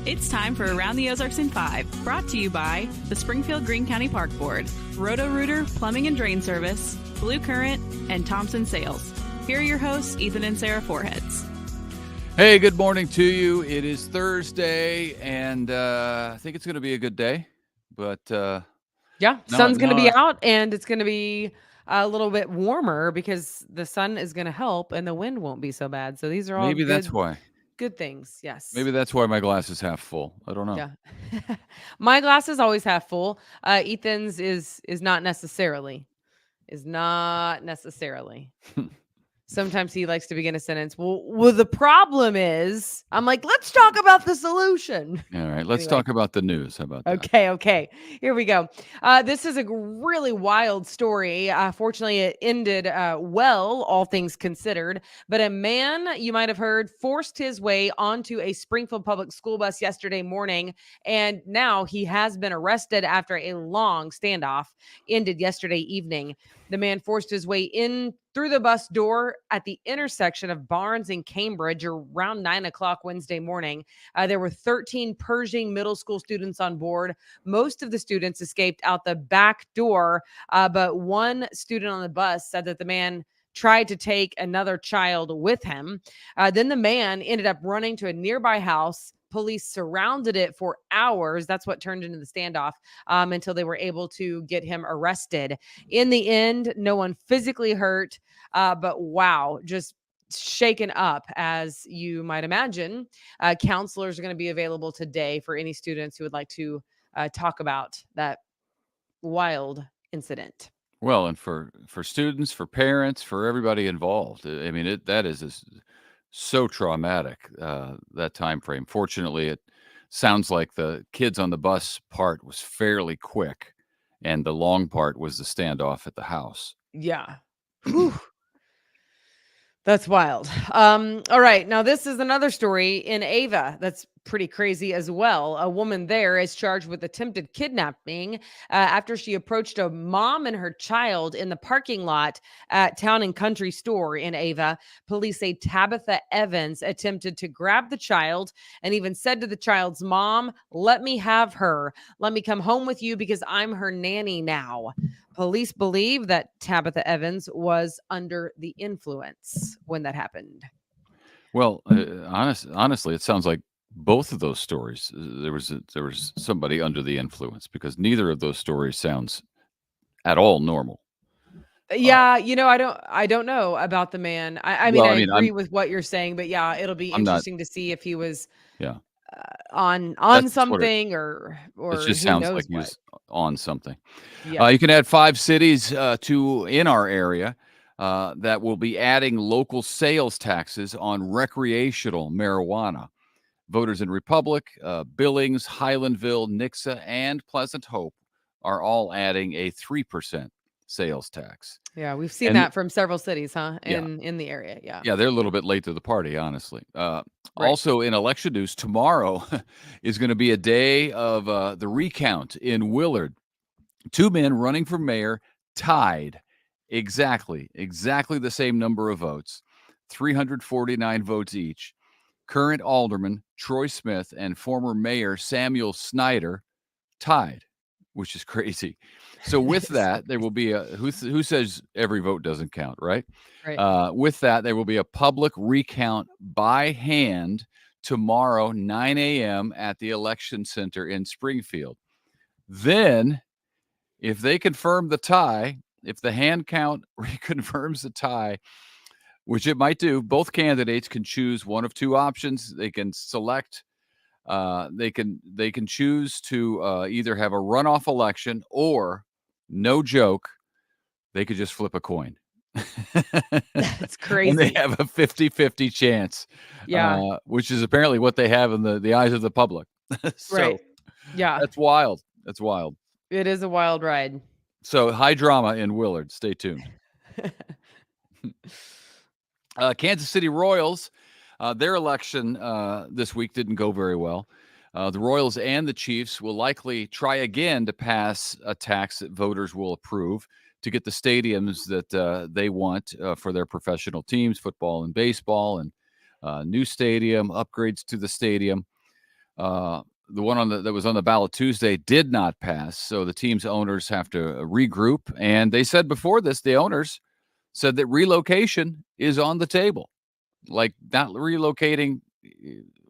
It's time for Around the Ozarks in 5, brought to you by the Springfield Greene County Park Board, Roto-Rooter Plumbing and Drain Service, Blue Current, and Thompson Sales. Here are your hosts, Ethan and Sarah Foreheads. Hey, good morning to you. It is Thursday, and I think it's going to be a good day. But sun's going to be out, and it's going to be a little bit warmer because the sun is going to help, and the wind won't be so bad. So these are all that's why. Good things. Yes. Maybe that's why my glass is half full. I don't know. Yeah. My glass is always half full. Ethan's is not necessarily. Sometimes he likes to begin a sentence. Well, the problem is, I'm like, let's talk about the solution. All right, let's talk about the news. How about that? Okay. Here we go. This is a really wild story. Fortunately, it ended well, all things considered. But a man, you might have heard, forced his way onto a Springfield public school bus yesterday morning. And now he has been arrested after a long standoff ended yesterday evening. The man forced his way in through the bus door at the intersection of Barnes and Cambridge around 9 o'clock Wednesday morning. There were 13 Pershing middle school students on board. Most of the students escaped out the back door, but one student on the bus said that the man tried to take another child with him. Then the man ended up running to a nearby house. Police surrounded it for hours. That's what turned into the standoff until they were able to get him arrested. In the end, no one physically hurt, but wow, just shaken up, as you might imagine. Counselors are going to be available today for any students who would like to talk about that wild incident. Well, and for students, for parents, for everybody involved. I mean, that is so traumatic, that time frame. Fortunately, it sounds like the kids on the bus part was fairly quick, and the long part was the standoff at the house. Yeah. That's wild. All right. Now, this is another story in Ava that's pretty crazy as well. A woman there is charged with attempted kidnapping after she approached a mom and her child in the parking lot at Town and Country Store in Ava. Police say Tabitha Evans attempted to grab the child and even said to the child's mom, "Let me have her. Let me come home with you because I'm her nanny now." Police believe that Tabitha Evans was under the influence when that happened. Well, honestly, it sounds like both of those stories. There was somebody under the influence, because neither of those stories sounds at all normal. Yeah, I don't know about the man. I agree with what you're saying, but yeah, it'll be interesting to see if he was on something or it just sounds like he was on something. Yeah. You can add 5 cities in our area that will be adding local sales taxes on recreational marijuana. Voters in Republic, Billings, Highlandville, Nixa, and Pleasant Hope are all adding a 3% sales tax. Yeah, we've seen that from several cities, in the area. Yeah, they're a little bit late to the party, honestly. Also, in election news, tomorrow is going to be a day of the recount in Willard. 2 men running for mayor tied exactly the same number of votes, 349 votes each. Current alderman Troy Smith and former mayor Samuel Snyder tied, which is crazy. So with that, there will be who says every vote doesn't count, right? Right. With that, there will be a public recount by hand tomorrow, 9 a.m. at the election center in Springfield. Then, if they confirm the tie, if the hand count reconfirms the tie, which it might do, both candidates can choose one of 2 options. They can select. They can choose to either have a runoff election, or, no joke, they could just flip a coin. That's crazy. And they have a 50-50 chance. Yeah. Which is apparently what they have in the eyes of the public. So, right. Yeah. That's wild. That's wild. It is a wild ride. So high drama in Willard. Stay tuned. Kansas City Royals, their election this week didn't go very well. The Royals and the Chiefs will likely try again to pass a tax that voters will approve to get the stadiums that they want for their professional teams, football and baseball, and new stadium, upgrades to the stadium. The one that was on the ballot Tuesday did not pass, so the team's owners have to regroup. And they said before this, the owners said that relocation is on the table, like not relocating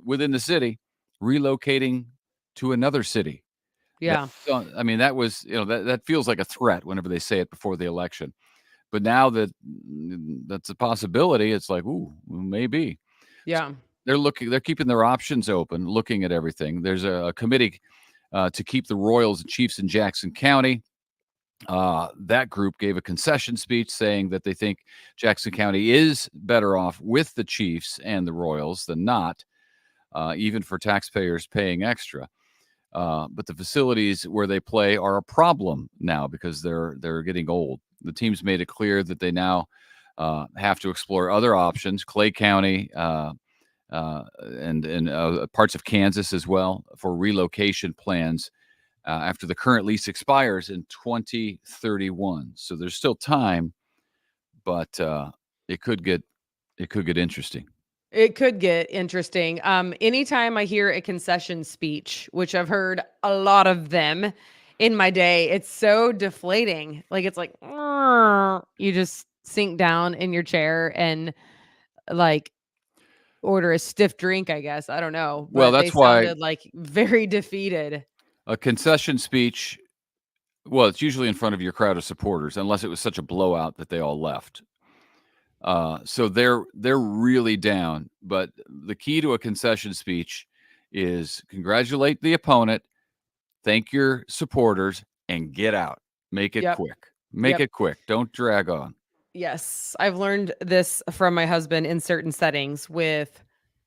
within the city, relocating to another city. Yeah. I mean, that was, that feels like a threat whenever they say it before the election. But now that that's a possibility, it's like, ooh, maybe. Yeah. They're keeping their options open, looking at everything. There's a committee to keep the Royals and Chiefs in Jackson County. That group gave a concession speech saying that they think Jackson County is better off with the Chiefs and the Royals than not, even for taxpayers paying extra. But the facilities where they play are a problem now because they're getting old. The team's made it clear that they now have to explore other options. Clay County and parts of Kansas as well for relocation plans after the current lease expires in 2031. So there's still time, but it could get interesting. It could get interesting. Anytime I hear a concession speech, which I've heard a lot of them in my day, it's so deflating. Like it's like you just sink down in your chair and like order a stiff drink, I guess. I don't know. Well, But that's they why sounded like very defeated. a concession speech, well, it's usually in front of your crowd of supporters, unless it was such a blowout that they all left. So they're really down. But the key to a concession speech is congratulate the opponent, thank your supporters, and get out. Make it quick. Make it quick. Don't drag on. Yes, I've learned this from my husband in certain settings with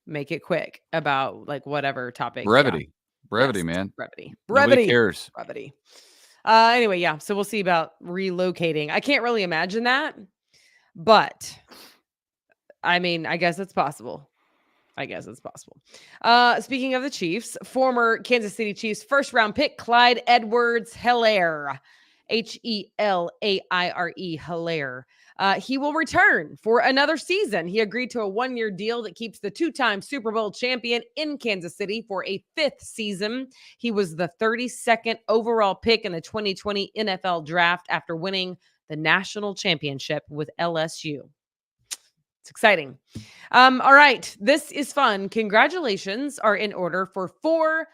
make it quick about like whatever topic. Brevity. Brevity, Yes, man. Brevity. Nobody cares. Brevity. Anyway, yeah. So we'll see about relocating. I can't really imagine that, but I mean, I guess it's possible. Speaking of the Chiefs, former Kansas City Chiefs first round pick Clyde Edwards-Helaire, Helaire, Helaire. He will return for another season. He agreed to a 1-year deal that keeps the 2-time Super Bowl champion in Kansas City for a 5th season. He was the 32nd overall pick in the 2020 NFL draft after winning the national championship with LSU. It's exciting. All right. This is fun. Congratulations are in order for 4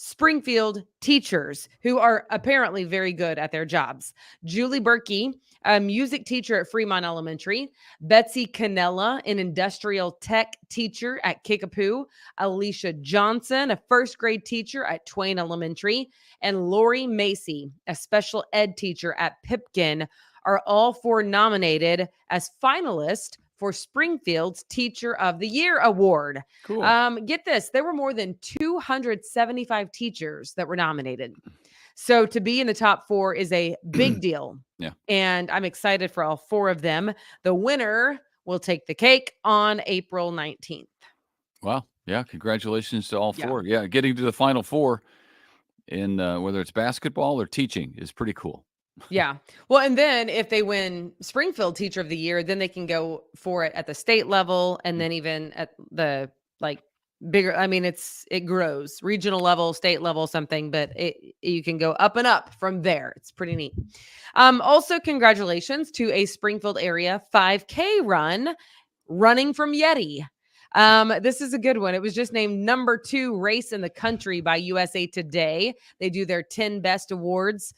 Springfield teachers who are apparently very good at their jobs. Julie Berkey, a music teacher at Fremont Elementary. Betsy Canella, an industrial tech teacher at Kickapoo. Alicia Johnson, a first grade teacher at Twain Elementary. And Lori Macy, a special ed teacher at Pipkin, are all 4 nominated as finalists for Springfield's Teacher of the Year Award. Cool. Get this, there were more than 275 teachers that were nominated. So to be in the top 4 is a big deal. Yeah. And I'm excited for all 4 of them. The winner will take the cake on April 19th. Wow. Yeah. Congratulations to all 4. Yeah. Getting to the final 4 in whether it's basketball or teaching is pretty cool. Yeah. Well, and then if they win Springfield Teacher of the Year, then they can go for it at the state level and then even at the like bigger. I mean, it grows regional level, state level, something, but you can go up and up from there. It's pretty neat. Also, congratulations to a Springfield area 5K running from Yeti. This is a good one. It was just named number 2 race in the country by USA Today. They do their 10 best awards.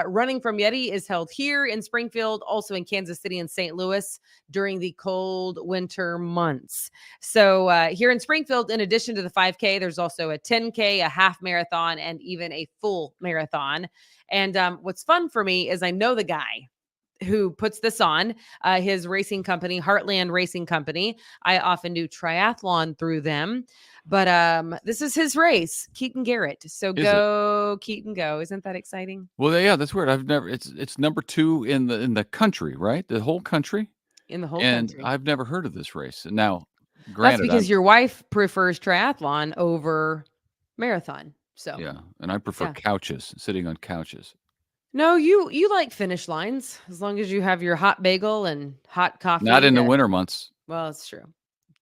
Running from Yeti is held here in Springfield, also in Kansas City and St. Louis during the cold winter months. So here in Springfield, in addition to the 5K, there's also a 10K, a half marathon, and even a full marathon. And what's fun for me is I know the guy who puts this on, his racing company, Heartland Racing Company. I often do triathlon through them, but this is his race, Keaton Garrett. So go Keaton, go. Isn't that exciting? Well, yeah, that's weird. It's number 2 in the country, right? The whole country? In the whole country. And I've never heard of this race. And now, granted, that's because your wife prefers triathlon over marathon. So yeah, and I prefer couches, sitting on couches. No, you like finish lines as long as you have your hot bagel and hot coffee. Not in the winter months. Well, it's true.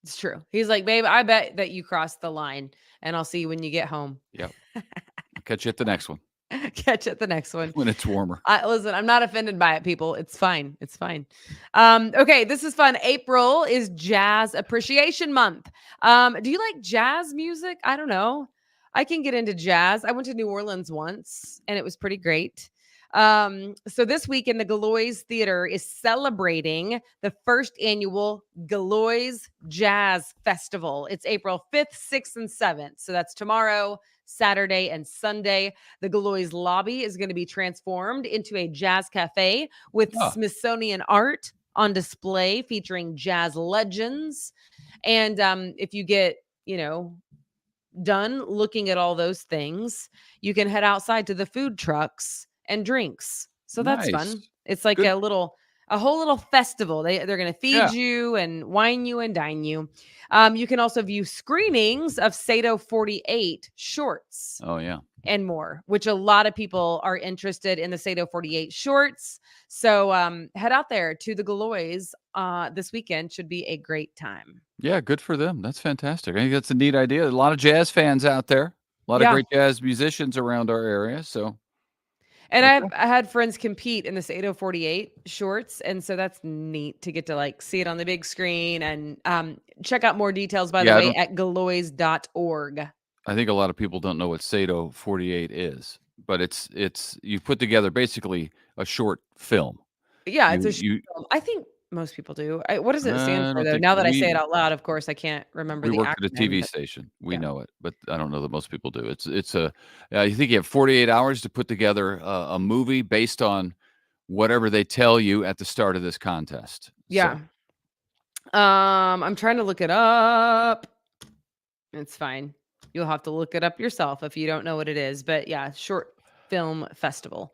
It's true. He's like, babe, I bet that you crossed the line, and I'll see you when you get home. Yep. I'll catch you at the next one. Catch you at the next one. When it's warmer. Listen, I'm not offended by it, people. It's fine. It's fine. Okay, this is fun. April is Jazz Appreciation Month. Do you like jazz music? I don't know. I can get into jazz. I went to New Orleans once, and it was pretty great. So this weekend, the Galois Theater is celebrating the first annual Galois Jazz Festival. It's April 5th, 6th, and 7th. So that's tomorrow, Saturday, and Sunday. The Galois lobby is going to be transformed into a jazz cafe with Smithsonian art on display featuring jazz legends. And if you get, done looking at all those things, you can head outside to the food trucks and drinks. So that's fun. It's like a whole little festival. They're going to feed you and wine you and dine you. You can also view screenings of Sado 48 shorts. Oh, yeah. And more, which a lot of people are interested in the Sado 48 shorts. So head out there to the Galois this weekend. Should be a great time. Yeah, good for them. That's fantastic. I think that's a neat idea. A lot of jazz fans out there. A lot of great jazz musicians around our area. So, and I had friends compete in the Sado 48 shorts, and so that's neat to get to see it on the big screen. And check out more details, by the way, at galois.org. I think a lot of people don't know what Sado 48 is, but it's you put together basically a short film. Yeah, it's a short film. I think most people do. What does it stand for, though? Now that I say it out loud, of course, I can't remember the acronym. We work at a TV station. We know it, but I don't know that most people do. It's you think you have 48 hours to put together a movie based on whatever they tell you at the start of this contest. Yeah. So. I'm trying to look it up. It's fine. You'll have to look it up yourself if you don't know what it is. But yeah, short film festival.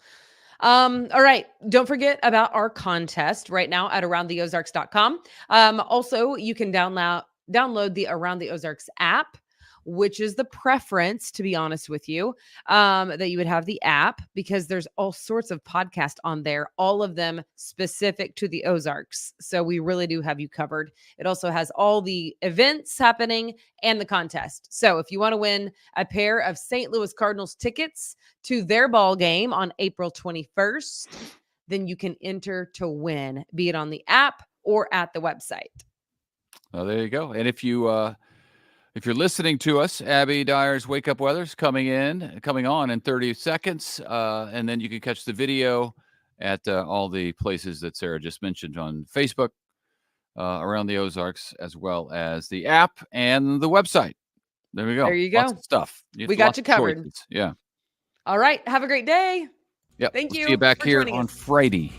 All right. Don't forget about our contest right now at aroundtheozarks.com. Also, you can download the Around the Ozarks app, which is the preference, to be honest with you, that you would have the app, because there's all sorts of podcasts on there, all of them specific to the Ozarks. So we really do have you covered. It also has all the events happening and the contest. So if you want to win a pair of St. Louis Cardinals tickets to their ball game on April 21st, then you can enter to win, be it on the app or at the website. Well, there you go. And if you're listening to us, Abby Dyer's Wake Up Weather's coming on in 30 seconds. And then you can catch the video at all the places that Sarah just mentioned on Facebook, Around the Ozarks, as well as the app and the website. There we go. There you go. Lots of stuff. We got you covered. Choices. Yeah. All right. Have a great day. Yep. Thank you. See you back here on Friday.